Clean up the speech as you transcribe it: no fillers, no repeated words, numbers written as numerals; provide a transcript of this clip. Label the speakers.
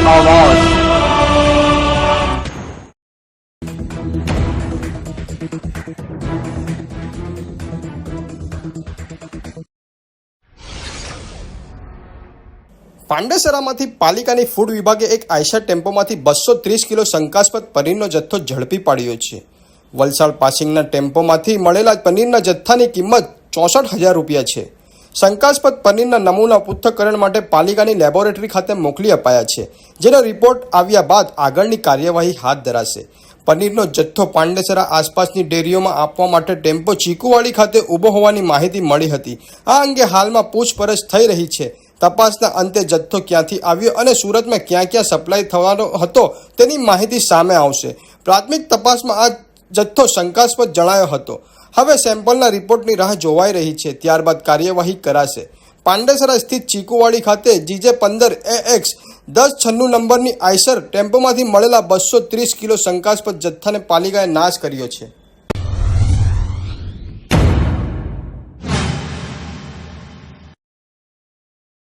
Speaker 1: आवाज।
Speaker 2: પાંડેસરામાંથી પાલિકાની ફૂડ વિભાગે એક આયશર ટેમ્પોમાંથી 230 કિલો શંકાસ્પદ પનીરનો જથ્થો ઝડપી પાડ્યો છે। વલસાડ પાસિંગના ટેમ્પોમાંથી મળેલા પનીરના જથ્થાની કિંમત 64,000 રૂપિયા છે। શંકાસ્પદ પનીરના નમૂના પૃથ્થકરણ માટે પાલિકાની લેબોરેટરી ખાતે મોકલી અપાયા છે, જેનો રિપોર્ટ આવ્યા બાદ આગળની કાર્યવાહી હાથ ધરાશે। પનીરનો જથ્થો પાંડેસરા આસપાસની ડેરીઓમાં આપવા માટે ટેમ્પો ચીકુવાડી ખાતે ઊભો હોવાની માહિતી મળી હતી। આ અંગે હાલમાં પૂછપરછ થઈ રહી છે। તપાસના અંતે જથ્થો ક્યાંથી આવ્યો અને સુરતમાં ક્યાં ક્યાં સપ્લાય થવાનો હતો તેની માહિતી સામે આવશે। પ્રાથમિક તપાસમાં આ જથ્થો શંકાસ્પદ જણાયો હતો। હવે સેમ્પલના રિપોર્ટની રાહ જોવાઈ રહી છે, ત્યારબાદ કાર્યવાહી કરાશે। પાંડેસરા સ્થિત ચીકુવાડી ખાતે GJ15AX 1096 નંબરની આયશર ટેમ્પોમાંથી મળેલા 230 કિલો શંકાસ્પદ જથ્થાને પાલિકાએ નાશ કર્યો છે।